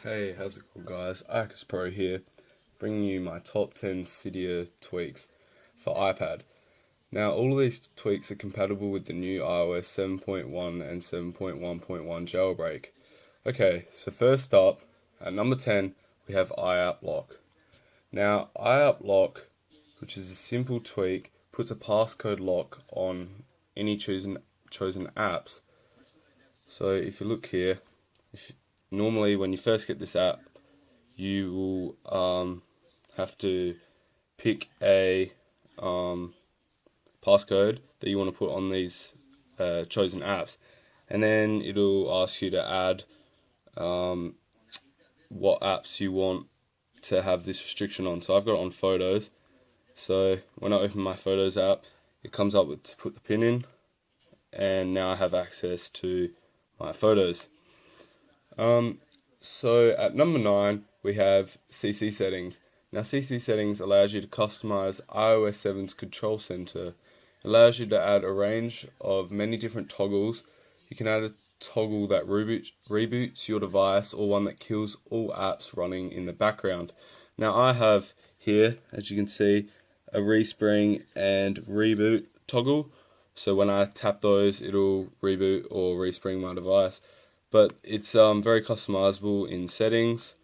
Hey, how's it going, guys? Ike's Pro here, bringing you my top 10 Cydia tweaks for iPad. Now, all of these tweaks are compatible with the new iOS 7.1 and 7.1.1 jailbreak. Okay, so first up, at number 10, we have IupLock. Now, IupLock, which is a simple tweak, puts a passcode lock on any chosen apps. So if you look here, normally when you first get this app, you will have to pick a passcode that you want to put on these chosen apps, and then it'll ask you to add what apps you want to have this restriction on. So I've got it on Photos. So when I open my Photos app, it comes up with to put the pin in, and now I have access to my photos. So at number 9 we have CCSettings. Now CCSettings allows you to customize iOS 7's control center. It allows you to add a range of many different toggles. You can add a toggle that reboots your device, or one that kills all apps running in the background. Now I have here, as you can see, a respring and reboot toggle. So when I tap those, it'll reboot or respring my device. But it's very customizable in settings.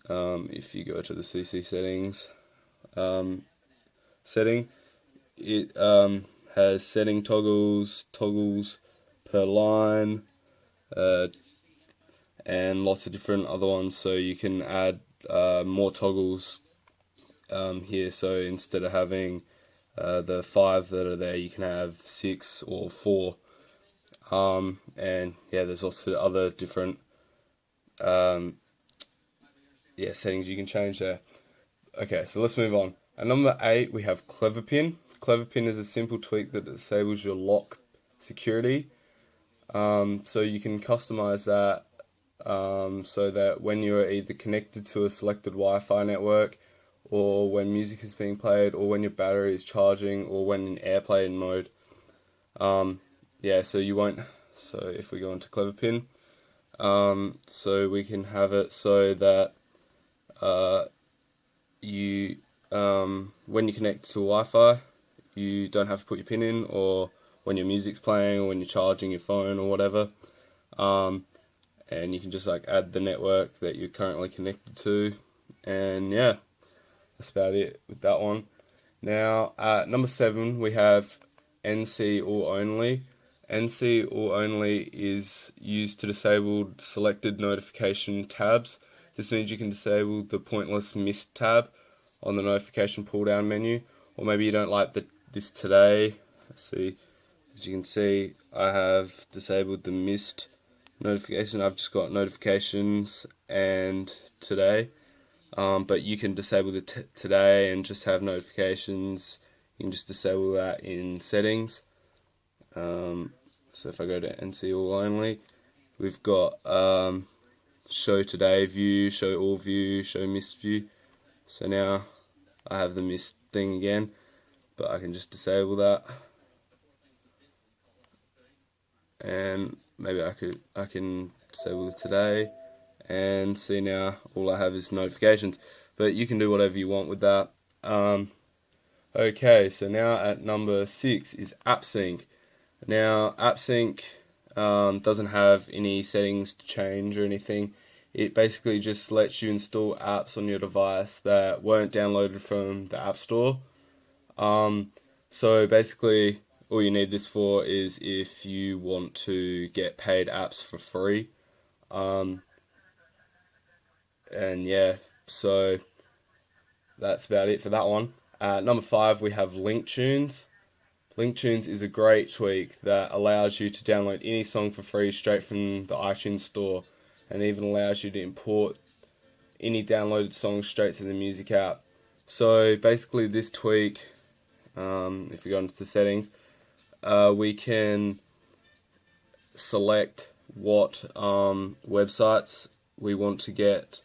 If you go to the CCSettings setting, it has setting toggles per line, and lots of different other ones. So you can add more toggles here. So instead of having the 5 that are there, you can have 6 or 4. And yeah, there's also other different settings you can change there. Okay, so let's move on. At number 8 we have CleverPin. CleverPin is a simple tweak that disables your lock security. So you can customize that so that when you're either connected to a selected Wi-Fi network, or when music is being played, or when your battery is charging, or when in airplane mode, so you won't. So if we go into CleverPin, so we can have it so that you when you connect to Wi-Fi, you don't have to put your pin in, or when your music's playing, or when you're charging your phone or whatever, and you can just add the network that you're currently connected to, and yeah, that's about it with that one. Now at number 7 we have NCOnly. NCOnly is used to disable selected notification tabs. This means you can disable the pointless missed tab on the notification pull-down menu, or maybe you don't like this today. Let's see, as you can see, I have disabled the missed notification. I've just got notifications and today, but you can disable the today and just have notifications. You can just disable that in settings. So if I go to NCOnly, we've got show today view, show all view, show missed view. So now I have the missed thing again, but I can just disable that, and maybe I can disable the today, and see now all I have is notifications. But you can do whatever you want with that. Okay, so now at number 6 is AppSync. Now AppSync doesn't have any settings to change or anything. It basically just lets you install apps on your device that weren't downloaded from the App Store. So basically all you need this for is if you want to get paid apps for free. And yeah, so that's about it for that one. Number 5 we have LinkTunes. LinkTunes is a great tweak that allows you to download any song for free straight from the iTunes store, and even allows you to import any downloaded songs straight to the music app. So basically this tweak, if we go into the settings, we can select what websites we want to get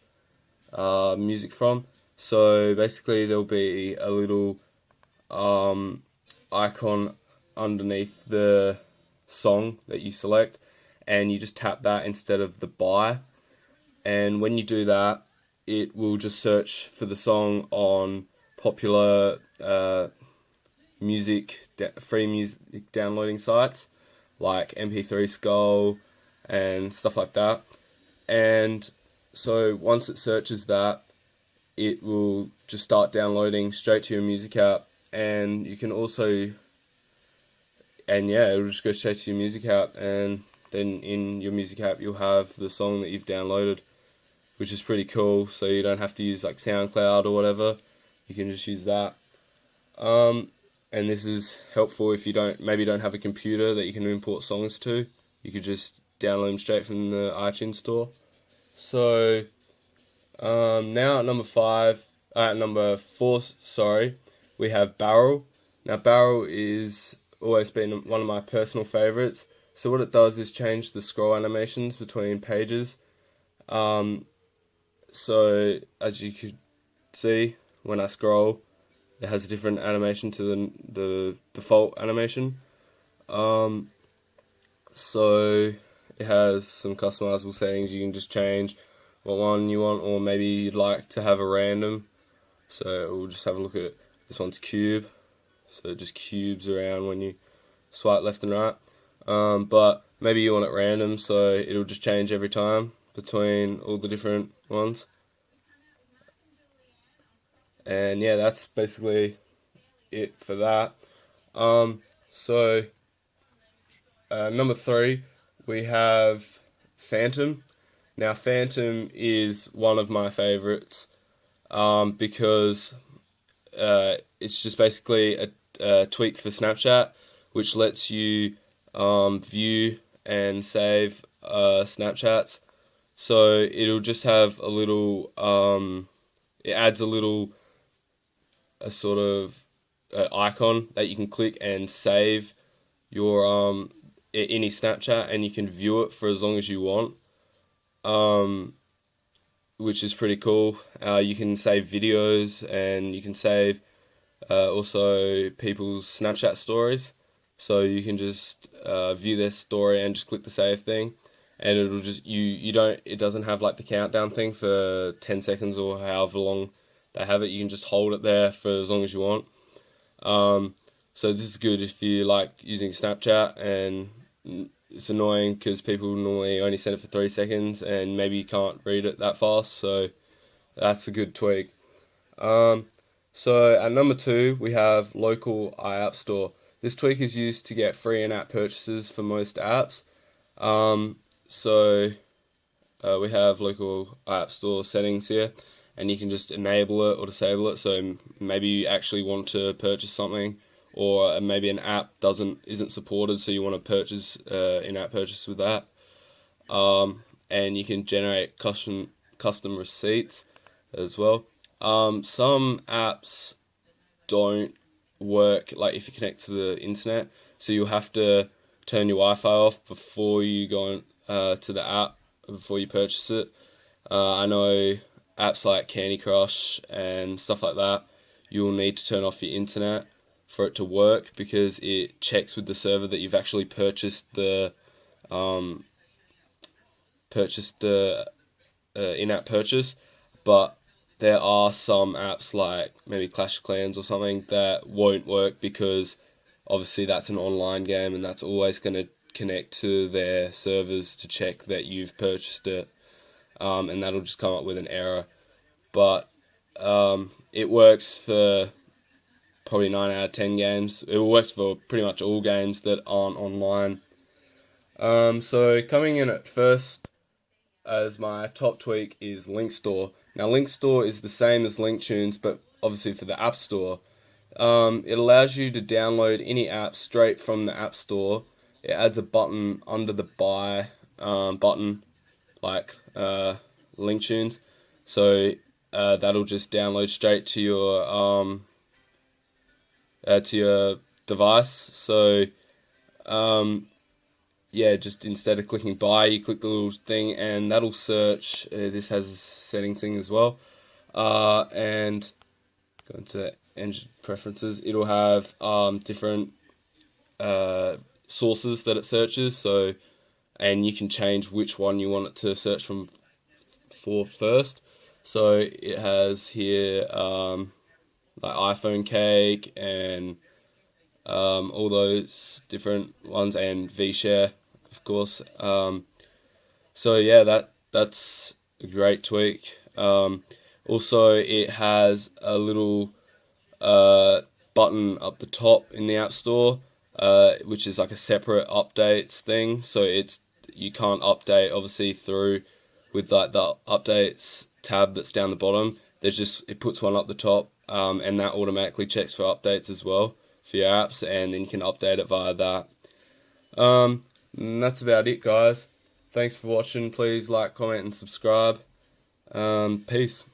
music from. So basically there'll be a little icon underneath the song that you select, and you just tap that instead of the buy, and when you do that, it will just search for the song on popular free music downloading sites like MP3 Skull and stuff like that. And so once it searches that, it will just start downloading straight to your music app, and you can also, and yeah, it'll just go straight to your music app, and then in your music app you'll have the song that you've downloaded, which is pretty cool. So you don't have to use like SoundCloud or whatever. You can just use that. And this is helpful if you maybe don't have a computer that you can import songs to. You could just download them straight from the iTunes store. So now at number 4, we have Barrel. Now Barrel is always been one of my personal favorites. So what it does is change the scroll animations between pages. So as you could see, when I scroll, it has a different animation to the default animation. So it has some customizable settings. You can just change what one you want, or maybe you'd like to have a random. So we'll just have a look at this one's cube. So it just cubes around when you swipe left and right. But maybe you want it random, so it'll just change every time between all the different ones. And yeah, that's basically it for that. Number 3, we have Phantom. Now Phantom is one of my favorites because it's just basically a tweak for Snapchat, which lets you view and save Snapchats. So it'll just have a little, it adds a sort of icon that you can click and save your any Snapchat, and you can view it for as long as you want, which is pretty cool. You can save videos, and you can save also people's Snapchat stories. So you can just view their story and just click the save thing, and it'll just it doesn't have like the countdown thing for 10 seconds or however long they have it. You can just hold it there for as long as you want. So this is good if you like using Snapchat, and it's annoying because people normally only send it for 3 seconds and maybe you can't read it that fast, so that's a good tweak. So at number 2, we have Local iAppStore. This tweak is used to get free in-app purchases for most apps. We have Local iAppStore settings here, and you can just enable it or disable it. So maybe you actually want to purchase something, or maybe an app isn't supported, so you want to purchase in-app purchase with that. And you can generate custom receipts as well. Some apps don't work like if you connect to the internet, so you'll have to turn your Wi-Fi off before you go to the app, before you purchase it. I know apps like Candy Crush and stuff like that, you'll need to turn off your internet for it to work, because it checks with the server that you've actually purchased the in-app purchase. But there are some apps like maybe Clash of Clans or something that won't work, because obviously that's an online game and that's always going to connect to their servers to check that you've purchased it, and that'll just come up with an error. But it works for probably 9 out of 10 games. It works for pretty much all games that aren't online. So coming in at first as my top tweak is LinkStore. Now LinkStore is the same as LinkTunes, but obviously for the App Store. It allows you to download any app straight from the App Store. It adds a button under the buy button, like LinkTunes. So that'll just download straight to your device. So yeah, just instead of clicking buy, you click the little thing, and that'll search. This has a settings thing as well, and go into engine preferences. It'll have different sources that it searches. So, and you can change which one you want it to search from for first. So it has here like iPhone cake and all those different ones, and VShare, of course. So yeah, that's a great tweak. Also, it has a little button up the top in the App Store, which is like a separate updates thing. So you can't update obviously through with like the updates tab that's down the bottom. It puts one up the top, and that automatically checks for updates as well for your apps, and then you can update it via that. And that's about it, guys. Thanks for watching. Please like, comment, and subscribe. Peace.